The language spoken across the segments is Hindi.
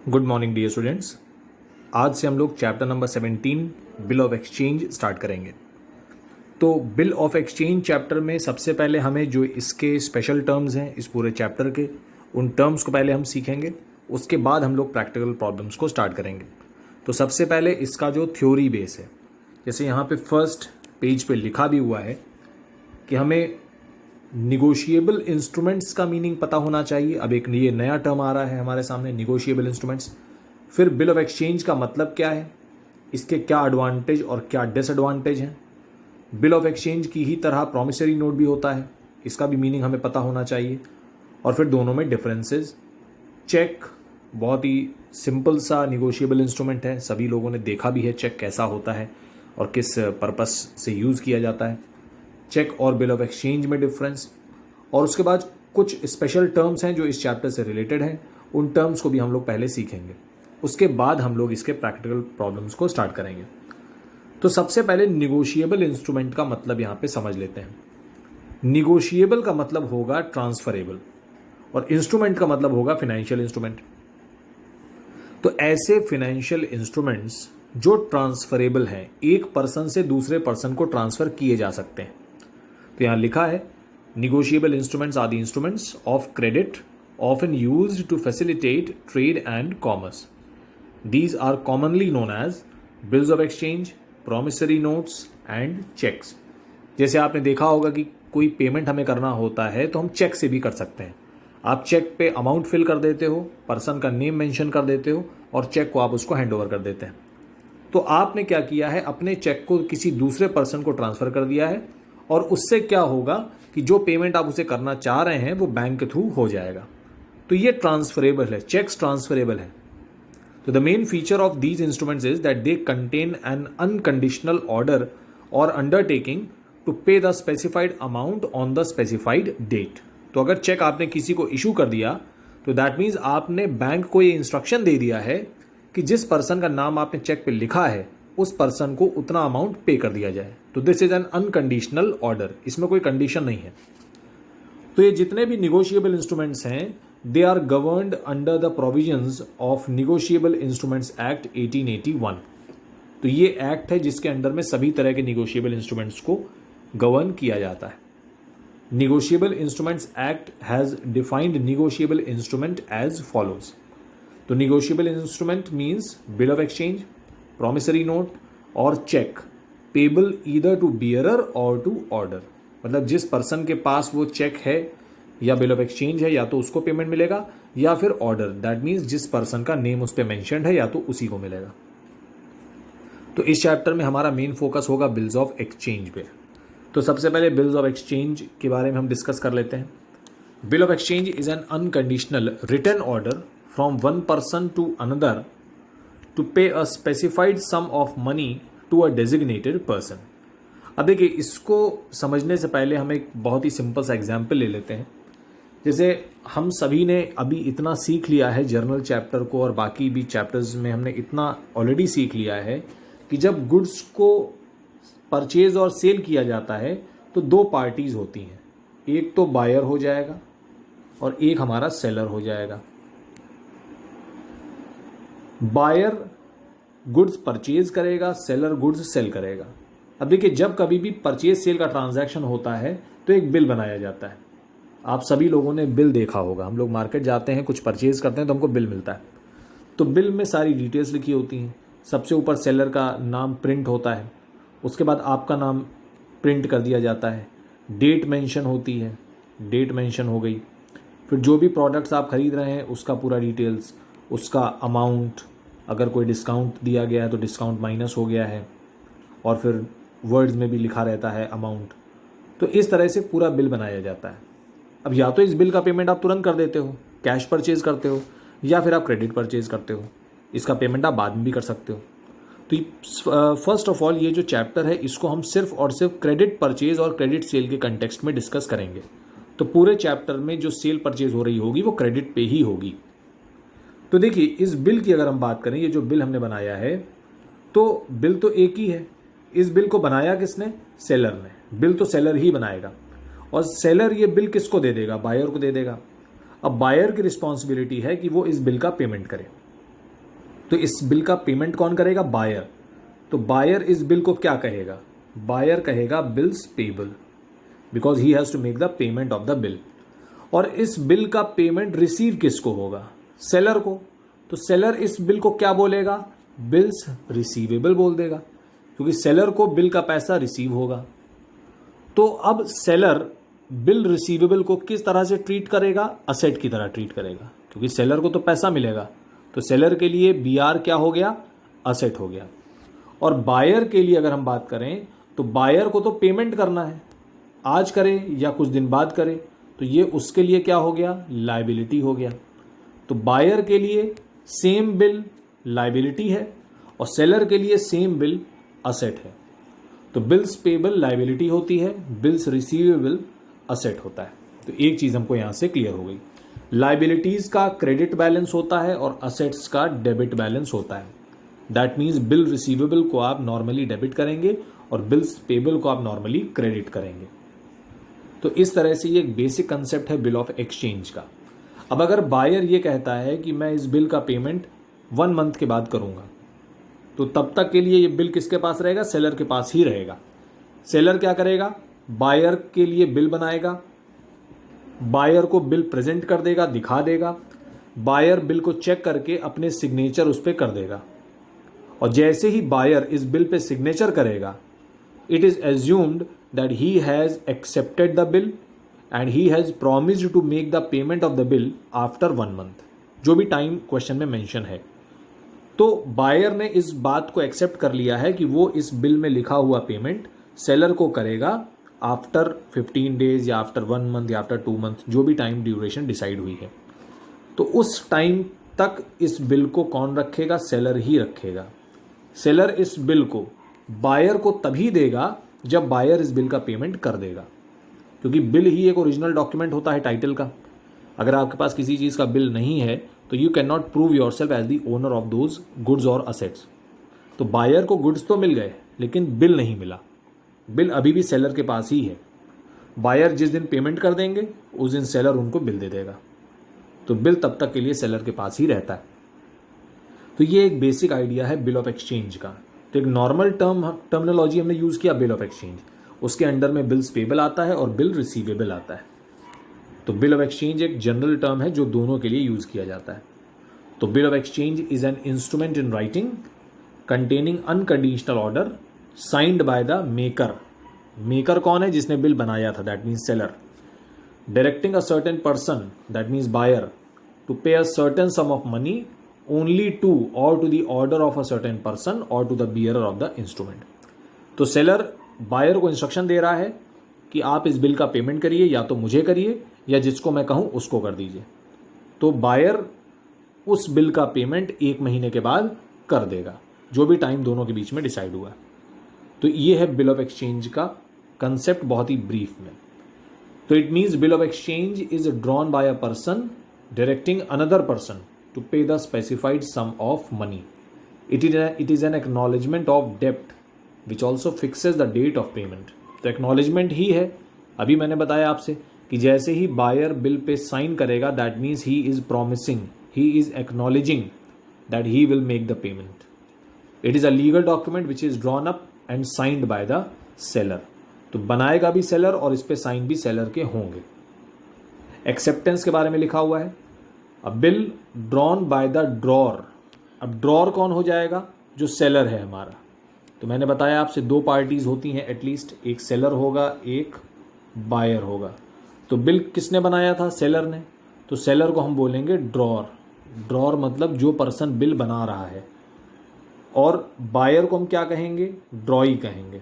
Good morning dear students. आज से हम लोग chapter number 17 bill of exchange start करेंगे। तो बिल ऑफ एक्सचेंज चैप्टर में सबसे पहले हमें जो इसके स्पेशल टर्म्स हैं इस पूरे चैप्टर के, उन टर्म्स को पहले हम सीखेंगे। उसके बाद हम लोग प्रैक्टिकल प्रॉब्लम्स को स्टार्ट करेंगे। तो सबसे पहले इसका जो थ्योरी बेस है, जैसे यहाँ पे फर्स्ट पेज पे लिखा भी हुआ है कि हमें निगोशिएबल इंस्ट्रूमेंट्स का मीनिंग पता होना चाहिए। अब एक ये नया टर्म आ रहा है हमारे सामने, निगोशिएबल इंस्ट्रूमेंट्स। फिर बिल ऑफ एक्सचेंज का मतलब क्या है, इसके क्या एडवांटेज और क्या डिसएडवांटेज हैं। बिल ऑफ एक्सचेंज की ही तरह प्रॉमिसरी नोट भी होता है, इसका भी मीनिंग हमें पता होना चाहिए। और फिर दोनों में डिफरेंसेस। चेक बहुत ही सिंपल सा निगोशिएबल इंस्ट्रूमेंट है, सभी लोगों ने देखा भी है चेक कैसा होता है और किस पर्पस से यूज़ किया जाता है। चेक और बिल ऑफ एक्सचेंज में डिफरेंस, और उसके बाद कुछ स्पेशल टर्म्स हैं जो इस चैप्टर से रिलेटेड हैं, उन टर्म्स को भी हम लोग पहले सीखेंगे। उसके बाद हम लोग इसके प्रैक्टिकल प्रॉब्लम्स को स्टार्ट करेंगे। तो सबसे पहले निगोशिएबल इंस्ट्रूमेंट का मतलब यहाँ पे समझ लेते हैं। निगोशिएबल का मतलब होगा ट्रांसफरेबल और इंस्ट्रूमेंट का मतलब होगा फाइनेंशियल इंस्ट्रूमेंट। तो ऐसे फाइनेंशियल इंस्ट्रूमेंट्स जो ट्रांसफरेबल हैं, एक पर्सन से दूसरे पर्सन को ट्रांसफर किए जा सकते हैं। तो यहाँ लिखा है negotiable instruments are the instruments of credit often used to facilitate trade and commerce. These are commonly known as bills of exchange, promissory notes and checks. जैसे आपने देखा होगा कि कोई पेमेंट हमें करना होता है तो हम चेक से भी कर सकते हैं। आप चेक पे अमाउंट फिल कर देते हो, पर्सन का नेम मेंशन कर देते हो और चेक को आप उसको हैंड ओवर कर देते हैं। तो आपने क्या किया है, अपने चेक को किसी दूसरे पर्सन को ट्रांसफ़र कर दिया है और उससे क्या होगा कि जो पेमेंट आप उसे करना चाह रहे हैं वो बैंक के थ्रू हो जाएगा। तो ये ट्रांसफरेबल है, चेक्स ट्रांसफरेबल है। तो the main feature of these instruments is that they contain an unconditional order or undertaking to pay the specified amount on the specified date. तो अगर चेक आपने किसी को इशू कर दिया तो दैट मीन्स आपने बैंक को ये इंस्ट्रक्शन दे दिया है कि जिस पर्सन का नाम आपने चेक पे लिखा है उस पर्सन को उतना अमाउंट पे कर दिया जाए। तो this is an unconditional order, इसमें कोई कंडीशन नहीं है। तो ये जितने भी निगोशिएबल इंस्ट्रूमेंट्स हैं they are governed under the provisions of negotiable instruments act 1881। तो ये एक्ट है जिसके अंडर में सभी तरह के निगोशिएबल इंस्ट्रूमेंट्स को गवर्न किया जाता है। Negotiable instruments act has defined negotiable instrument as follows. तो negotiable instrument means bill of exchange, promissory note और cheque payable either to bearer or to order. मतलब जिस पर्सन के पास वो चेक है या बिल ऑफ एक्सचेंज है, या तो उसको पेमेंट मिलेगा या फिर ऑर्डर, दैट मीन्स जिस पर्सन का नेम उस पर मैंशनड है या तो उसी को मिलेगा। तो इस चैप्टर में हमारा मेन फोकस होगा बिल्स ऑफ एक्सचेंज पे। तो सबसे पहले बिल्स ऑफ एक्सचेंज के बारे में हम डिस्कस कर लेते हैं। Bill of exchange is an unconditional written order from one person to another to pay a specified sum of money to a designated person. अब देखिए, इसको समझने से पहले हम एक बहुत ही सिंपल सा एग्जाम्पल ले लेते हैं। जैसे हम सभी ने अभी इतना सीख लिया है जर्नल चैप्टर को और बाकी भी चैप्टर्स में हमने इतना ऑलरेडी सीख लिया है कि जब गुड्स को परचेज और सेल किया जाता है तो दो पार्टीज होती हैं, एक तो बायर हो जाएगा और एक हमारा सेलर हो जाएगा। बायर गुड्स परचेज करेगा, सेलर गुड्स सेल करेगा। अब देखिए, जब कभी भी परचेज सेल का ट्रांजैक्शन होता है तो एक बिल बनाया जाता है। आप सभी लोगों ने बिल देखा होगा, हम लोग मार्केट जाते हैं कुछ परचेज करते हैं तो हमको बिल मिलता है। तो बिल में सारी डिटेल्स लिखी होती हैं। सबसे ऊपर सेलर का नाम प्रिंट होता है, उसके बाद आपका नाम प्रिंट कर दिया जाता है, डेट मेंशन होती है, डेट मेंशन हो गई। फिर जो भी प्रोडक्ट्स आप खरीद रहे हैं उसका पूरा डिटेल्स, उसका अमाउंट, अगर कोई डिस्काउंट दिया गया है तो डिस्काउंट माइनस हो गया है, और फिर वर्ड्स में भी लिखा रहता है अमाउंट। तो इस तरह से पूरा बिल बनाया जाता है। अब या तो इस बिल का पेमेंट आप तुरंत कर देते हो, कैश परचेज करते हो, या फिर आप क्रेडिट परचेज करते हो। इसका पेमेंट आप बाद में भी कर सकते हो। तो फर्स्ट ऑफ ऑल ये जो चैप्टर है इसको हम सिर्फ और सिर्फ क्रेडिट परचेज और क्रेडिट सेल के कंटेक्स्ट में डिस्कस करेंगे। तो पूरे चैप्टर में जो सेल परचेज हो रही होगी वो क्रेडिट पे ही होगी। तो देखिए, इस बिल की अगर हम बात करें, ये जो बिल हमने बनाया है तो बिल तो एक ही है। इस बिल को बनाया किसने? सेलर ने। बिल तो सेलर ही बनाएगा और सेलर ये बिल किसको दे देगा? बायर को दे देगा। अब बायर की रिस्पॉन्सिबिलिटी है कि वो इस बिल का पेमेंट करे। तो इस बिल का पेमेंट कौन करेगा? बायर। तो बायर इस बिल को क्या कहेगा? बायर कहेगा bills payable, because he has to make the payment of the bill. और इस बिल का पेमेंट रिसीव किसको होगा? सेलर को। तो सेलर इस बिल को क्या बोलेगा? बिल्स रिसीवेबल बोल देगा, क्योंकि सेलर को बिल का पैसा रिसीव होगा। तो अब सेलर बिल रिसीवेबल को किस तरह से ट्रीट करेगा? असेट की तरह ट्रीट करेगा, क्योंकि सेलर को तो पैसा मिलेगा। तो सेलर के लिए बीआर क्या हो गया? असेट हो गया। और बायर के लिए अगर हम बात करें तो बायर को तो पेमेंट करना है, आज करे या कुछ दिन बाद करे, तो ये उसके लिए क्या हो गया? लायबिलिटी हो गया। तो बायर के लिए सेम बिल लायबिलिटी है और सेलर के लिए सेम बिल असेट है। तो बिल्स पेबल लायबिलिटी होती है, बिल्स रिसीवेबल असेट होता है। तो एक चीज हमको यहां से क्लियर हो गई, लायबिलिटीज का क्रेडिट बैलेंस होता है और असेट्स का डेबिट बैलेंस होता है। दैट मीन्स बिल रिसीवेबल को आप नॉर्मली डेबिट करेंगे और बिल्स पेबल को आप नॉर्मली क्रेडिट करेंगे। तो इस तरह से ये एक बेसिक कंसेप्ट है बिल ऑफ एक्सचेंज का। अब अगर बायर ये कहता है कि मैं इस बिल का पेमेंट 1 मंथ के बाद करूंगा, तो तब तक के लिए ये बिल किसके पास रहेगा? सेलर के पास ही रहेगा। सेलर क्या करेगा? बायर के लिए बिल बनाएगा, बायर को बिल प्रेजेंट कर देगा, दिखा देगा, बायर बिल को चेक करके अपने सिग्नेचर उस पर कर देगा। और जैसे ही बायर इस बिल पे सिग्नेचर करेगा, it is assumed that he has accepted the bill and he has promised to make the payment of the bill after 1 month, जो भी टाइम क्वेश्चन में मेंशन है। तो बायर ने इस बात को एक्सेप्ट कर लिया है कि वो इस बिल में लिखा हुआ पेमेंट सेलर को करेगा आफ्टर 15 डेज या आफ्टर 1 मंथ या आफ्टर 2 मंथ, जो भी टाइम ड्यूरेशन डिसाइड हुई है। तो उस टाइम तक इस बिल को कौन रखेगा? सेलर ही रखेगा। सेलर इस बिल को बायर को तभी देगा जब बायर इस बिल का पेमेंट कर देगा, क्योंकि बिल ही एक ओरिजिनल डॉक्यूमेंट होता है टाइटल का। अगर आपके पास किसी चीज़ का बिल नहीं है तो you can not prove yourself as the owner of those goods और असेट्स। तो बायर को गुड्स तो मिल गए लेकिन बिल नहीं मिला, बिल अभी भी सेलर के पास ही है। बायर जिस दिन पेमेंट कर देंगे उस दिन सेलर उनको बिल दे देगा, तो बिल तब तक के लिए सेलर के पास ही रहता है। तो ये एक बेसिक आइडिया है बिल ऑफ एक्सचेंज का। तो एक नॉर्मल टर्मिनोलॉजी हमने यूज़ किया बिल ऑफ एक्सचेंज, उसके अंडर में बिल्स पेबल आता है और बिल रिसीवेबल आता है। तो बिल ऑफ एक्सचेंज एक जनरल टर्म है जो दोनों के लिए यूज़ किया जाता है। तो bill of exchange is an instrument in writing containing unconditional order signed by the maker. Maker कौन है? जिसने बिल बनाया था, that means seller. Directing a certain person, that means buyer, to pay a certain sum of money only to or to the order of a certain person or to the bearer of the instrument. तो सेलर बायर को इंस्ट्रक्शन दे रहा है कि आप इस बिल का पेमेंट करिए, या तो मुझे करिए या जिसको मैं कहूं उसको कर दीजिए। तो बायर उस बिल का पेमेंट 1 महीने के बाद कर देगा, जो भी टाइम दोनों के बीच में डिसाइड हुआ। तो ये है बिल ऑफ एक्सचेंज का कंसेप्ट बहुत ही ब्रीफ में। तो it means bill of exchange is drawn by a person directing another person to pay the specified sum of money. It is an acknowledgement of डेप्ट which also fixes the date of payment. तो एक्नॉलेजमेंट ही है, अभी मैंने बताया आपसे कि जैसे ही बायर बिल पे साइन करेगा, that means he is promising, he is acknowledging that he will make the payment. It is a legal document which is drawn up and signed by the seller. तो बनाएगा भी सेलर और इस पे साइन भी सेलर के होंगे। एक्सेप्टेंस के बारे में लिखा हुआ है, अ bill drawn by the drawer. अब ड्रॉर कौन हो जाएगा? जो सेलर है हमारा। तो मैंने बताया आपसे 2 पार्टीज होती हैं एटलीस्ट, एक सेलर होगा, एक बायर होगा। तो बिल किसने बनाया था? सेलर ने। तो सेलर को हम बोलेंगे ड्रॉर। ड्रॉर मतलब जो पर्सन बिल बना रहा है। और बायर को हम क्या कहेंगे? ड्रॉई कहेंगे।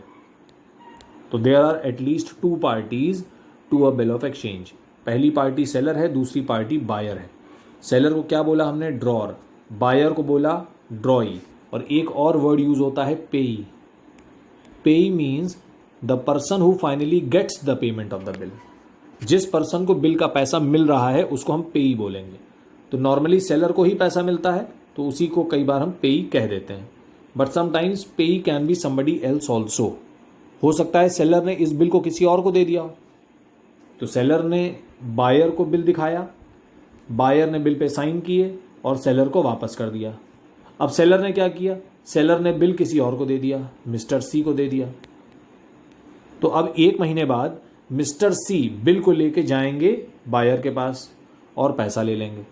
तो there are at least 2 parties to a bill of exchange. पहली पार्टी सेलर है, दूसरी पार्टी बायर है। सेलर को क्या बोला हमने? ड्रॉर। बायर को बोला ड्रॉई। और एक और वर्ड यूज होता है payee. Payee means the person who finally gets the payment of the bill. जिस पर्सन को बिल का पैसा मिल रहा है उसको हम पेई बोलेंगे। तो नॉर्मली सेलर को ही पैसा मिलता है तो उसी को कई बार हम पेई कह देते हैं, बट समटाइम्स पेई can be somebody else also. हो सकता है सेलर ने इस बिल को किसी और को दे दिया। तो सेलर ने बायर को बिल दिखाया, बायर ने बिल पे साइन किए और सेलर को वापस कर दिया। अब सेलर ने क्या किया, सेलर ने बिल किसी और को दे दिया, मिस्टर सी को दे दिया। तो अब 1 महीने बाद मिस्टर सी बिल को लेके जाएंगे बायर के पास और पैसा ले लेंगे।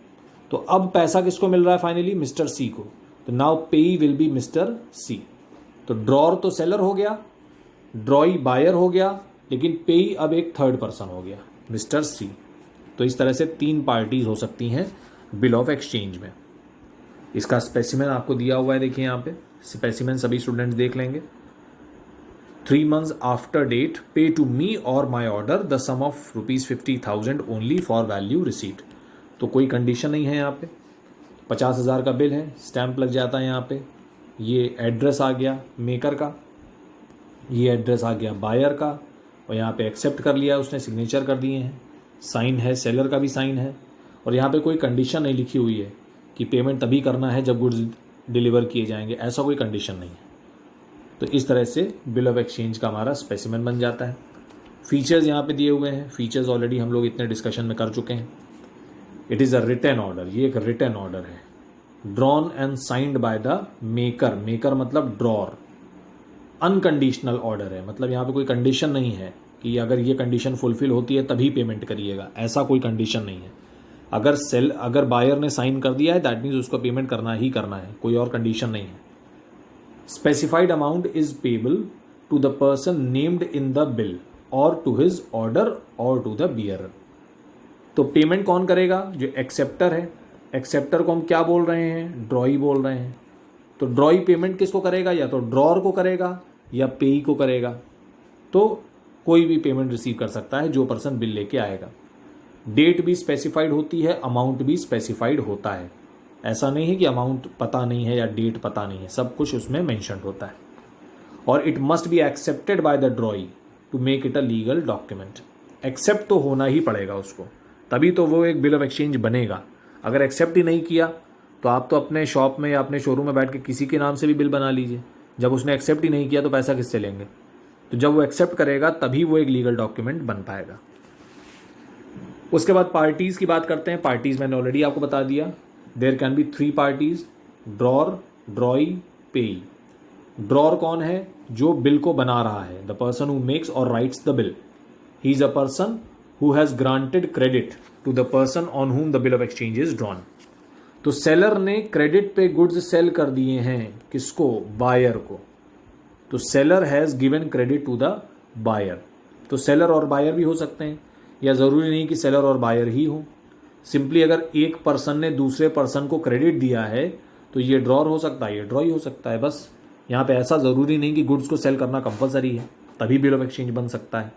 तो अब पैसा किसको मिल रहा है फाइनली, मिस्टर सी को। तो नाउ पेई विल बी मिस्टर सी। तो ड्रॉर तो सेलर हो गया, ड्रॉई बायर हो गया, लेकिन पेई अब एक थर्ड पर्सन हो गया, मिस्टर सी। तो इस तरह से 3 पार्टीज हो सकती हैं बिल ऑफ एक्सचेंज में। इसका स्पेसिमेन आपको दिया हुआ है, देखिए यहाँ पे स्पेसिमेन सभी स्टूडेंट्स देख लेंगे। 3 months after date, pay to me or my order the sum of ₹50,000 only for value receipt। तो कोई कंडीशन नहीं है यहाँ पे। 50,000 का बिल है, स्टैंप लग जाता है यहाँ पे। ये एड्रेस आ गया मेकर का, ये एड्रेस आ गया बायर का, और यहाँ पे एक्सेप्ट कर लिया उसने, सिग्नेचर कर दिए हैं, साइन है, सेलर का भी साइन है। और यहाँ पे कोई कंडीशन नहीं लिखी हुई है कि पेमेंट तभी करना है जब गुड्स डिलीवर किए जाएंगे, ऐसा कोई कंडीशन नहीं है। तो इस तरह से बिल ऑफ एक्सचेंज का हमारा स्पेसिमेन बन जाता है। फीचर्स यहाँ पे दिए हुए हैं, फीचर्स ऑलरेडी हम लोग इतने डिस्कशन में कर चुके हैं। It is a written order, ये एक रिटन ऑर्डर है, drawn and signed by the maker. Maker मतलब ड्रॉर। अनकंडीशनल ऑर्डर है, मतलब यहाँ पे कोई कंडीशन नहीं है कि अगर ये कंडीशन फुलफिल होती है तभी पेमेंट करिएगा, ऐसा कोई कंडीशन नहीं है। अगर बायर ने साइन कर दिया है दैट मीन्स उसको पेमेंट करना ही करना है, कोई और कंडीशन नहीं है। Specified amount is payable to the person named in the bill or to his order or to the bearer। तो पेमेंट कौन करेगा, जो एक्सेप्टर है। एक्सेप्टर को हम क्या बोल रहे हैं, ड्रॉई बोल रहे हैं। तो ड्रॉई पेमेंट किसको करेगा, या तो ड्रॉर को करेगा या पेई को करेगा। तो कोई भी पेमेंट रिसीव कर सकता है जो पर्सन बिल लेके आएगा। डेट भी स्पेसिफाइड होती है, अमाउंट भी स्पेसिफाइड होता है। ऐसा नहीं है कि अमाउंट पता नहीं है या डेट पता नहीं है, सब कुछ उसमें मेंशन्ड होता है। और it must be accepted by the drawee to make it a legal document. Accept तो होना ही पड़ेगा उसको, तभी तो वो एक बिल ऑफ एक्सचेंज बनेगा। अगर एक्सेप्ट ही नहीं किया तो आप तो अपने शॉप में या अपने शोरूम में बैठ के किसी के नाम से भी बिल बना लीजिए, जब उसने एक्सेप्ट ही नहीं किया तो पैसा किससे लेंगे। तो जब वो एक्सेप्ट करेगा तभी वो एक लीगल डॉक्यूमेंट बन पाएगा। उसके बाद पार्टीज़ की बात करते हैं। पार्टीज़ मैंने ऑलरेडी आपको बता दिया। There can be 3 parties, drawer, drawee, payee. Drawer कौन है, जो बिल को बना रहा है, the person who makes or writes the bill. He is a person who has granted credit to the person on whom the bill of exchange is drawn. तो सेलर ने क्रेडिट पे गुड्स सेल कर दिए हैं, किसको, बायर को। तो seller has given credit to the buyer. तो सेलर और बायर भी हो सकते हैं, या जरूरी नहीं कि सेलर और बायर ही हो। सिंपली अगर एक पर्सन ने दूसरे पर्सन को क्रेडिट दिया है तो ये ड्रॉर हो सकता है, ये ड्रॉई हो सकता है। बस यहाँ पे ऐसा ज़रूरी नहीं कि गुड्स को सेल करना कंपलसरी है, तभी बिल ऑफ एक्सचेंज बन सकता है।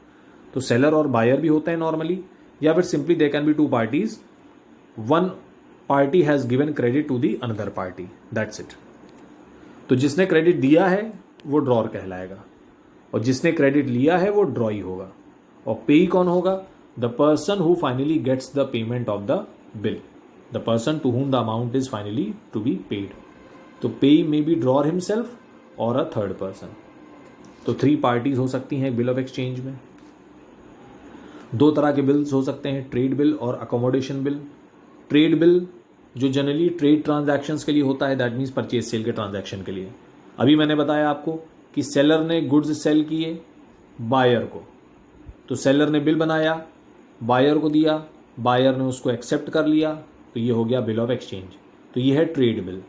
तो सेलर और बायर भी होते हैं नॉर्मली, या फिर simply they can be 2 parties, one party has given credit to the another party, that's it. तो जिसने क्रेडिट दिया है वो ड्रॉर कहलाएगा, और जिसने क्रेडिट लिया है वो ड्रॉई होगा। और पेई कौन होगा, the person who finally gets the payment of the bill, the person to whom the amount is finally to be paid। तो pay may be drawer himself or a third person। तो 3 पार्टीज हो सकती हैं बिल ऑफ एक्सचेंज में। 2 तरह के बिल्स हो सकते हैं, ट्रेड बिल और अकोमोडेशन बिल। ट्रेड बिल जो जनरली ट्रेड ट्रांजैक्शंस के लिए होता है, दैट मीन्स परचेज सेल के ट्रांजैक्शन के लिए। अभी मैंने बताया आपको कि सेलर ने गुड्स सेल किए बायर को, तो सेलर ने बिल बनाया, बायर को दिया, बायर ने उसको एक्सेप्ट कर लिया, तो ये हो गया बिल ऑफ एक्सचेंज। तो ये है ट्रेड बिल।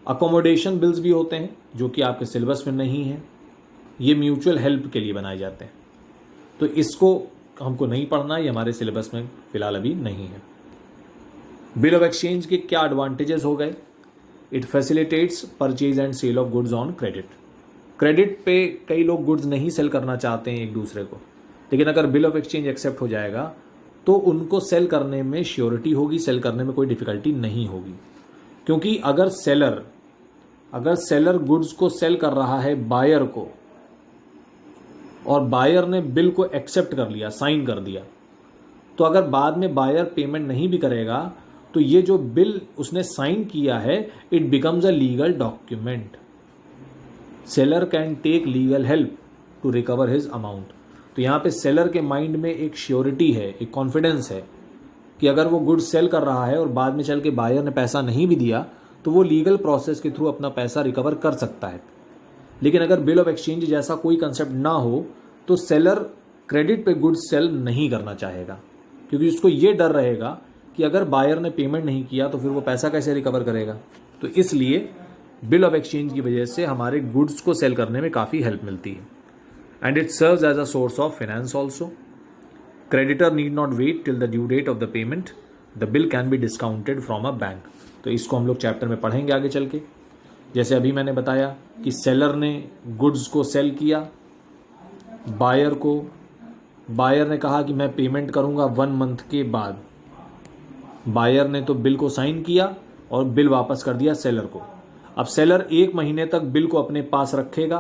अकोमोडेशन बिल्स भी होते हैं जो कि आपके सिलेबस में नहीं है, ये म्यूचुअल हेल्प के लिए बनाए जाते हैं, तो इसको हमको नहीं पढ़ना, ये हमारे सिलेबस में फिलहाल अभी नहीं है। बिल ऑफ एक्सचेंज के क्या एडवांटेजेस हो गए, it facilitates purchase and sale of goods on credit. Credit पे कई लोग गुड्स नहीं सेल करना चाहते हैं एक दूसरे को, लेकिन अगर बिल ऑफ एक्सचेंज एक्सेप्ट हो जाएगा तो उनको सेल करने में श्योरिटी होगी, सेल करने में कोई डिफिकल्टी नहीं होगी। क्योंकि अगर सेलर गुड्स को सेल कर रहा है बायर को, और बायर ने बिल को एक्सेप्ट कर लिया, साइन कर दिया, तो अगर बाद में बायर पेमेंट नहीं भी करेगा तो ये जो बिल उसने साइन किया है, it becomes a legal document. Seller can take legal help to recover his amount. तो यहाँ पे सेलर के माइंड में एक श्योरिटी है, एक कॉन्फिडेंस है कि अगर वो गुड्स सेल कर रहा है और बाद में चल के बायर ने पैसा नहीं भी दिया तो वो लीगल प्रोसेस के थ्रू अपना पैसा रिकवर कर सकता है। लेकिन अगर बिल ऑफ एक्सचेंज जैसा कोई कंसेप्ट ना हो तो सेलर क्रेडिट पे गुड्स सेल नहीं करना चाहेगा, क्योंकि उसको ये डर रहेगा कि अगर बायर ने पेमेंट नहीं किया तो फिर वो पैसा कैसे रिकवर करेगा। तो इसलिए बिल ऑफ एक्सचेंज की वजह से हमारे गुड्स को सेल करने में काफ़ी हेल्प मिलती है। And it serves as a source of finance also. Creditor need not wait till the due date of the payment, the bill can be discounted from a bank. तो इसको हम लोग चैप्टर में पढ़ेंगे आगे चल के। जैसे अभी मैंने बताया कि सेलर ने गुड्स को सेल किया बायर को, बायर ने कहा कि मैं पेमेंट करूंगा 1 मंथ के बाद। बायर ने तो बिल को साइन किया और बिल वापस कर दिया सेलर को। अब सेलर 1 महीने तक बिल को अपने पास रखेगा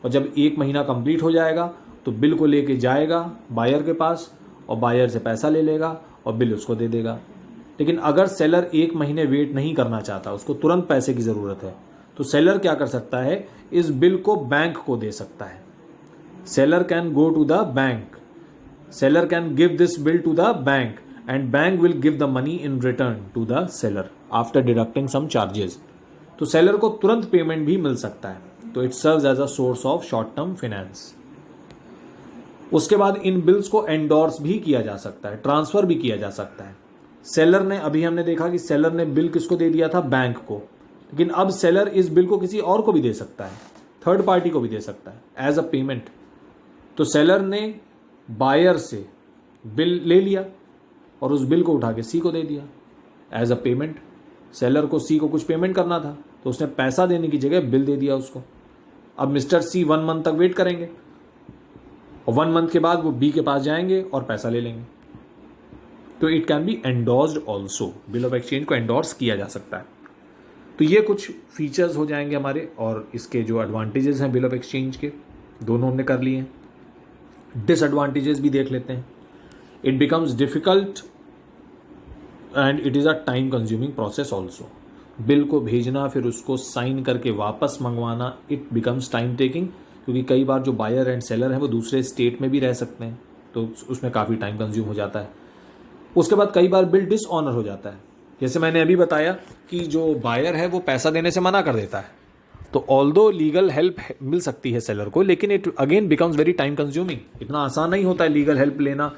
और जब 1 महीना कंप्लीट हो जाएगा तो बिल को लेके जाएगा बायर के पास और बायर से पैसा ले लेगा और बिल उसको दे देगा। लेकिन अगर सेलर 1 महीने वेट नहीं करना चाहता, उसको तुरंत पैसे की ज़रूरत है, तो सेलर क्या कर सकता है, इस बिल को बैंक को दे सकता है। Seller can go to the bank, seller can give this bill to the bank and bank will give the money in return to the seller after deducting some charges. तो सेलर को तुरंत पेमेंट भी मिल सकता है। तो it serves as a source of short term finance. उसके बाद इन बिल्स को एंडोर्स भी किया जा सकता है, ट्रांसफर भी किया जा सकता है। सेलर ने, अभी हमने देखा कि सेलर ने बिल किसको दे दिया था, बैंक को, लेकिन अब सेलर इस बिल को किसी और को भी दे सकता है, थर्ड पार्टी को भी दे सकता है एज अ पेमेंट। तो सेलर ने बायर से बिल ले लिया और उस बिल को उठा के सी को दे दिया एज अ पेमेंट। सेलर को सी को कुछ पेमेंट करना था तो उसने पैसा देने की जगह बिल दे दिया उसको। अब मिस्टर सी 1 मंथ तक वेट करेंगे और 1 मंथ के बाद वो बी के पास जाएंगे और पैसा ले लेंगे। तो it can be endorsed also, bill of exchange को एंडोर्स किया जा सकता है। तो ये कुछ फीचर्स हो जाएंगे हमारे, और इसके जो एडवांटेजेस हैं बिल ऑफ एक्सचेंज के, दोनों हमने कर लिए हैं। डिसएडवांटेजेस भी देख लेते हैं। It becomes difficult and it is a time consuming process also. Bill को भेजना, फिर उसको साइन करके वापस मंगवाना, इट बिकम्स टाइम टेकिंग, क्योंकि कई बार जो बायर एंड सेलर हैं वो दूसरे स्टेट में भी रह सकते हैं, तो उसमें काफ़ी टाइम कंज्यूम हो जाता है। उसके बाद कई बार बिल डिसऑनर हो जाता है। जैसे मैंने अभी बताया कि जो बायर है वो पैसा देने से मना कर देता है, तो ऑल्दो लीगल हेल्प मिल सकती है सेलर को, लेकिन it again becomes very time consuming. इतना आसान नहीं होता है लीगल हेल्प लेना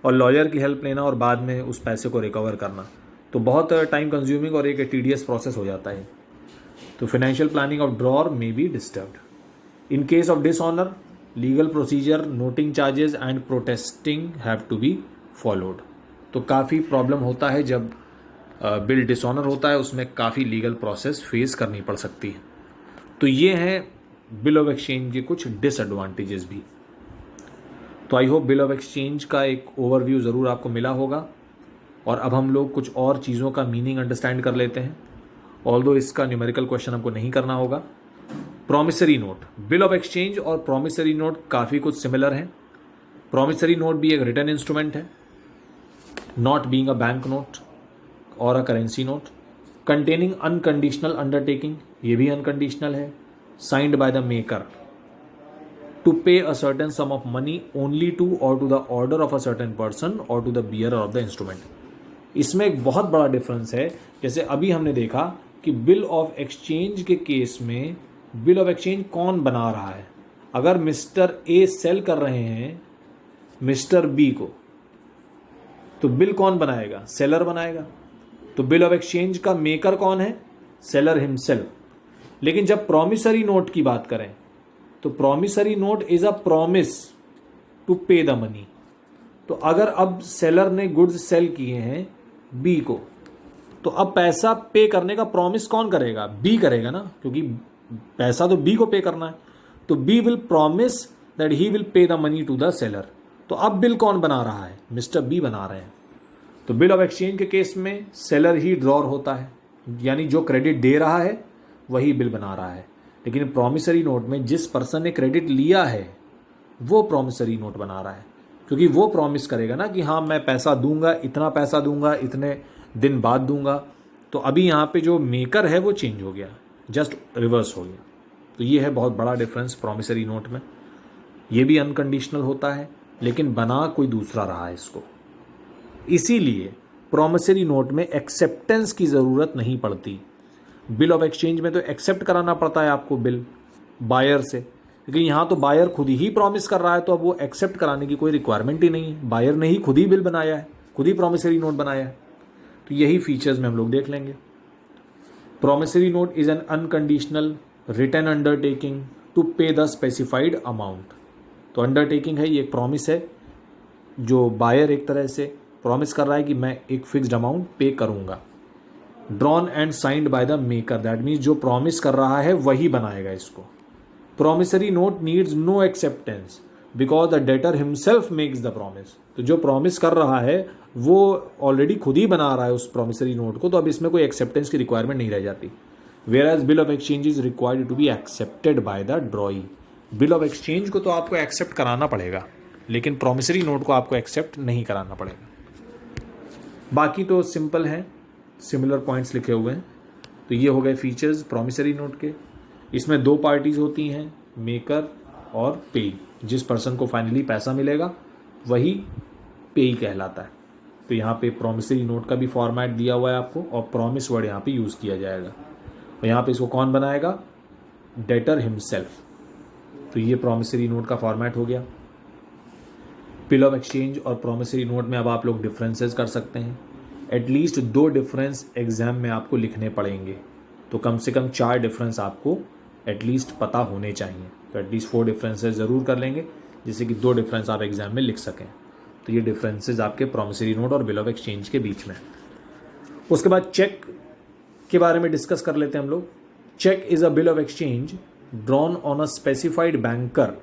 और लॉयर की हेल्प लेना और बाद में उस पैसे को रिकवर करना, तो बहुत टाइम कंज्यूमिंग और एक टीडियस प्रोसेस हो जाता है। तो financial planning of drawer may be disturbed. In case of dishonour, legal procedure, noting charges and protesting have to be followed. तो काफ़ी प्रॉब्लम होता है जब बिल डिसऑनर होता है, उसमें काफ़ी लीगल प्रोसेस फेस करनी पड़ सकती है। तो ये हैं बिल ऑफ एक्सचेंज के कुछ डिसएडवांटेजेस भी। तो I hope bill of exchange का एक ओवरव्यू ज़रूर आपको मिला होगा, और अब हम लोग कुछ और चीज़ों का मीनिंग अंडरस्टैंड कर लेते हैं, ऑल्दो इसका न्यूमेरिकल क्वेश्चन हमको नहीं करना होगा। Promissory note, bill of exchange और प्रॉमिसरी नोट काफ़ी कुछ सिमिलर हैं। प्रॉमिसरी नोट भी एक रिटर्न इंस्ट्रूमेंट है, not being a bank note or a currency note. Containing unconditional undertaking, ये भी अनकंडीशनल है, signed by the maker to pay a certain sum of money only to or to the order of a certain person or to the bearer of the instrument. इसमें एक बहुत बड़ा डिफरेंस है। जैसे अभी हमने देखा कि बिल ऑफ एक्सचेंज के केस में बिल ऑफ एक्सचेंज कौन बना रहा है। अगर मिस्टर ए सेल कर रहे हैं मिस्टर बी को, तो बिल कौन बनाएगा, सेलर बनाएगा। तो बिल ऑफ एक्सचेंज का मेकर कौन है, सेलर हिमसेल्फ। लेकिन जब प्रॉमिसरी नोट की बात करें तो promissory note is a promise to pay the money. तो अगर अब सेलर ने गुड्स सेल किए हैं बी को, तो अब पैसा पे करने का प्रॉमिस कौन करेगा, बी करेगा ना, क्योंकि पैसा तो बी को पे करना है। तो B will promise that he will pay the money to the seller. तो अब बिल कौन बना रहा है, मिस्टर बी बना रहे हैं। तो बिल ऑफ एक्सचेंज के केस में सेलर ही ड्रॉर होता है, यानी जो क्रेडिट दे रहा है वही बिल बना रहा है। लेकिन प्रॉमिसरी नोट में जिस पर्सन ने क्रेडिट लिया है वो प्रॉमिसरी नोट बना रहा है, क्योंकि वो प्रॉमिस करेगा ना कि हाँ मैं पैसा दूंगा, इतना पैसा दूंगा, इतने दिन बाद दूंगा। तो अभी यहाँ पे जो मेकर है वो चेंज हो गया, जस्ट रिवर्स हो गया। तो ये है बहुत बड़ा डिफरेंस प्रॉमिसरी नोट में। ये भी अनकंडीशनल होता है लेकिन बना कोई दूसरा रहा है इसको। इसीलिए प्रॉमिसरी नोट में एक्सेप्टेंस की ज़रूरत नहीं पड़ती। बिल ऑफ एक्सचेंज में तो एक्सेप्ट कराना पड़ता है आपको बिल बायर से, लेकिन यहाँ तो बायर खुद ही प्रॉमिस कर रहा है, तो अब वो एक्सेप्ट कराने की कोई रिक्वायरमेंट ही नहीं है। बायर ने ही खुद ही बिल बनाया है, खुद ही प्रॉमिसरी नोट बनाया है। तो यही फीचर्स में हम लोग देख लेंगे। Promissory note is an unconditional written undertaking to pay the specified amount. तो अंडरटेकिंग है, ये एक प्रॉमिस है जो बायर एक तरह से प्रॉमिस कर रहा है कि मैं एक फिक्स्ड अमाउंट पे करूंगा। Drawn and signed by the maker, that means जो प्रॉमिस कर रहा है वही बनाएगा इसको। Promissory note needs no acceptance because the debtor himself makes the promise. तो जो प्रॉमिस कर रहा है वो ऑलरेडी खुद ही बना रहा है उस प्रॉमिसरी नोट को, तो अब इसमें कोई एक्सेप्टेंस की रिक्वायरमेंट नहीं रह जाती। Whereas bill of exchange is required to be accepted by the drawee. Bill of exchange को तो आपको एक्सेप्ट कराना पड़ेगा, लेकिन प्रॉमिसरी नोट को आपको एक्सेप्ट नहीं कराना पड़ेगा। बाकी तो सिंपल हैं, सिमिलर पॉइंट्स लिखे हुए हैं। तो ये हो गए फीचर्स प्रॉमिसरी नोट के। इसमें दो पार्टीज होती हैं, मेकर और पेई। जिस पर्सन को फाइनली पैसा मिलेगा वही पेई कहलाता है। तो यहाँ पे प्रॉमिसरी नोट का भी फॉर्मेट दिया हुआ है आपको, और प्रॉमिस वर्ड यहाँ पे यूज़ किया जाएगा। और यहाँ पे इसको कौन बनाएगा? Debtor himself. तो ये प्रॉमिसरी नोट का फॉर्मेट हो गया। बिल ऑफ एक्सचेंज और प्रॉमिसरी नोट में अब आप लोग डिफरेंसेस कर सकते हैं। एटलीस्ट 2 डिफरेंस एग्जाम में आपको लिखने पड़ेंगे, तो कम से कम 4 डिफरेंस आपको एटलीस्ट पता होने चाहिए। तो एटलीस्ट 4 डिफरेंसेस ज़रूर कर लेंगे, जिससे कि 2 डिफरेंस आप एग्जाम में लिख सकें। तो ये डिफरेंसेस आपके प्रॉमिसरी नोट और बिल ऑफ एक्सचेंज के बीच में। उसके बाद चेक के बारे में डिस्कस कर लेते हैं हम लोग। Cheque is a bill of exchange drawn on a specified banker.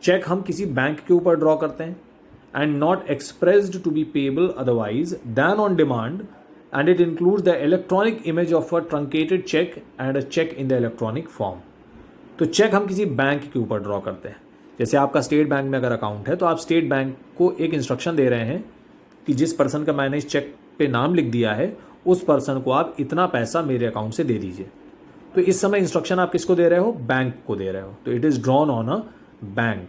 Cheque हम किसी बैंक के ऊपर ड्रॉ करते हैं and not expressed to be payable otherwise than on demand, and it includes the electronic image of a truncated check and a check in the electronic form. तो चेक हम किसी बैंक के ऊपर ड्रॉ करते हैं। जैसे आपका स्टेट बैंक में अगर अकाउंट है तो आप स्टेट बैंक को एक इंस्ट्रक्शन दे रहे हैं कि जिस पर्सन का मैंने इस चेक पे नाम लिख दिया है उस पर्सन को आप इतना पैसा मेरे अकाउंट से दे दीजिए। तो इस समय इंस्ट्रक्शन आप किसको दे रहे हो? बैंक को दे रहे हो। तो it is drawn on a bank.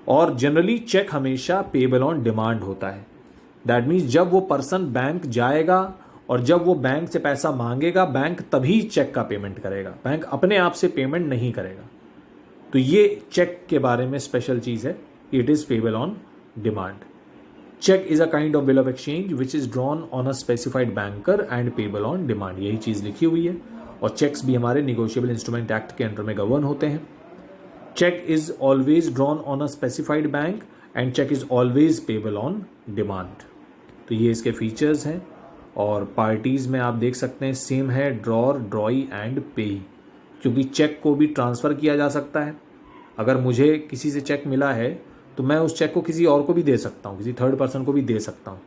और जनरली चेक हमेशा पेबल ऑन डिमांड होता है। दैट मीन्स जब वो पर्सन बैंक जाएगा और जब वो बैंक से पैसा मांगेगा, बैंक तभी चेक का पेमेंट करेगा, बैंक अपने आप से पेमेंट नहीं करेगा। तो ये चेक के बारे में स्पेशल चीज़ है, it is payable on demand. Cheque is a kind of bill of exchange which is drawn on a specified banker and payable on demand. यही चीज़ लिखी हुई है। और चेक्स भी हमारे निगोशिएबल इंस्ट्रूमेंट एक्ट के अंडर में गवर्न होते हैं। Check is always drawn on a specified bank and check is always payable on demand। तो ये इसके फीचर्स हैं। और पार्टीज़ में आप देख सकते हैं सेम है, ड्रॉर, ड्रॉई एंड पेई। क्योंकि चेक को भी ट्रांसफ़र किया जा सकता है। अगर मुझे किसी से चेक मिला है तो मैं उस चेक को किसी और को भी दे सकता हूँ, किसी थर्ड पर्सन को भी दे सकता हूँ।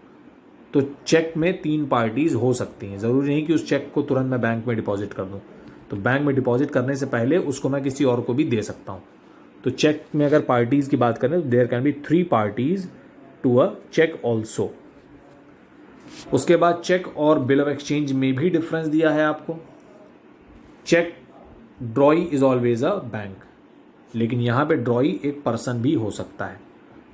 तो चेक में 3 पार्टीज़ हो सकती हैं। ज़रूरी नहीं कि उस चेक को तुरंत मैं बैंक में डिपॉजिट कर दूँ। तो बैंक में डिपॉजिट करने से पहले उसको मैं किसी और को भी दे सकता हूँ। तो चेक में अगर पार्टीज़ की बात करें तो there can be 3 parties to a cheque also. उसके बाद चेक और बिल ऑफ एक्सचेंज में भी डिफरेंस दिया है आपको। Cheque drawee is always a bank, लेकिन यहाँ पे ड्रॉई एक पर्सन भी हो सकता है।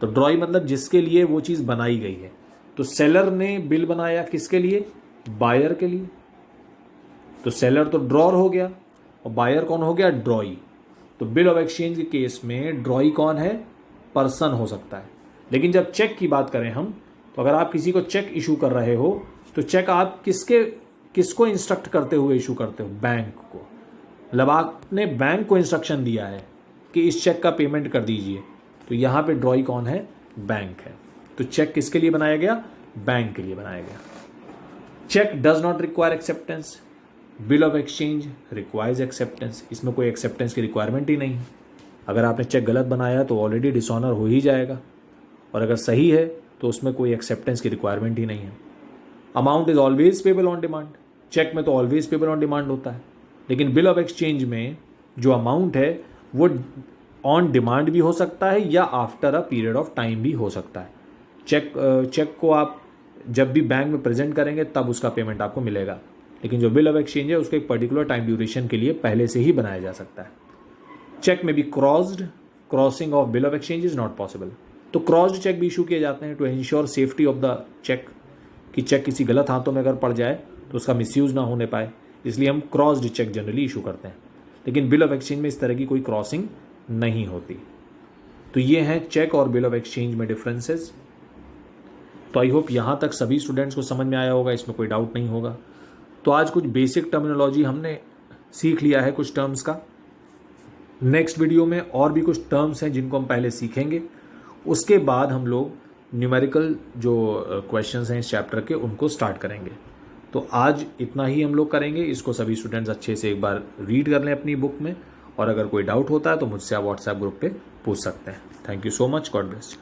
तो ड्रॉई मतलब जिसके लिए वो चीज़ बनाई गई है। तो सेलर ने बिल बनाया किसके लिए? बायर के लिए। तो सेलर तो ड्रॉर हो गया और बायर कौन हो गया? ड्रॉई। तो बिल ऑफ एक्सचेंज के केस में ड्रॉई कौन है? पर्सन हो सकता है। लेकिन जब चेक की बात करें हम, तो अगर आप किसी को चेक इशू कर रहे हो तो चेक आप किसको इंस्ट्रक्ट करते हुए इशू करते हो? बैंक को। मतलब आपने बैंक को इंस्ट्रक्शन दिया है कि इस चेक का पेमेंट कर दीजिए। तो यहाँ पे ड्रॉई कौन है? बैंक है। तो चेक किसके लिए बनाया गया? बैंक के लिए बनाया गया। Cheque does not require acceptance, bill of exchange requires acceptance. इसमें कोई एक्सेप्टेंस की रिक्वायरमेंट ही नहीं है। अगर आपने चेक गलत बनाया तो ऑलरेडी डिसऑनर हो ही जाएगा, और अगर सही है तो उसमें कोई एक्सेप्टेंस की रिक्वायरमेंट ही नहीं है। Amount is always payable on demand. Cheque में तो ऑलवेज पेबल ऑन डिमांड होता है, लेकिन बिल ऑफ एक्सचेंज में जो अमाउंट है वो ऑन डिमांड भी हो सकता है या after a period of time भी हो सकता है। चेक को आप जब भी बैंक में प्रेजेंट करेंगे तब उसका पेमेंट आपको मिलेगा, लेकिन जो बिल ऑफ एक्सचेंज है उसको एक पर्टिकुलर टाइम ड्यूरेशन के लिए पहले से ही बनाया जा सकता है। चेक में भी crossing of bill of exchange is not possible. तो क्रॉस्ड चेक भी इशू किए जाते हैं to ensure safety of the cheque, कि चेक किसी गलत हाथों में अगर पड़ जाए तो उसका मिसयूज़ ना होने पाए, इसलिए हम क्रॉस्ड चेक जनरली इशू करते हैं, लेकिन बिल ऑफ एक्सचेंज में इस तरह की कोई क्रॉसिंग नहीं होती। तो ये हैं चेक और बिल ऑफ एक्सचेंज में डिफरेंसेस। तो आई होप यहाँ तक सभी स्टूडेंट्स को समझ में आया होगा, इसमें कोई डाउट नहीं होगा। तो आज कुछ बेसिक टर्मिनोलॉजी हमने सीख लिया है कुछ टर्म्स का। नेक्स्ट वीडियो में और भी कुछ टर्म्स हैं जिनको हम पहले सीखेंगे, उसके बाद हम लोग न्यूमेरिकल जो क्वेश्चंस हैं इस चैप्टर के उनको स्टार्ट करेंगे। तो आज इतना ही हम लोग करेंगे। इसको सभी स्टूडेंट्स अच्छे से एक बार रीड कर लें अपनी बुक में, और अगर कोई डाउट होता है तो मुझसे आप व्हाट्सएप ग्रुप पे पूछ सकते हैं। Thank you so much, God bless.